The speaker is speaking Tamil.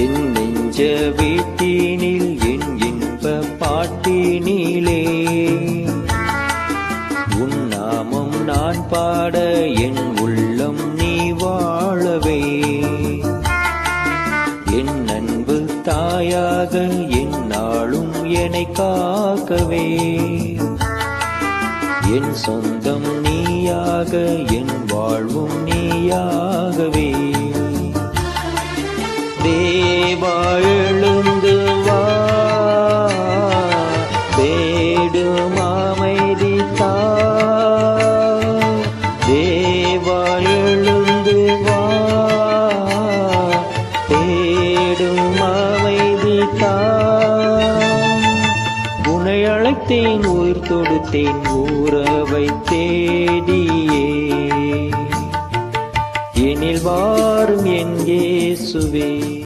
என் நெஞ்ச வீட்டினில் என் இன்ப பாட்டினிலே உன் நாமம் நான் பாட என் உள்ளம் நீ வாழவே என் அன்பு தாயாக என் நாளும் என்னை காக்கவே என் சொந்தம் நீயாக என் வாழ்வும் நீயாகவே தேவா எழுந்து வா தேடும் அமைதி தா தேவா எழுந்து வா தேடும் அமைதி தா உன்னை அழைத்தேன் உயிர் தொடுத்தேன் உறவை தேடியே எனில் வாரும் என் இயேசுவே.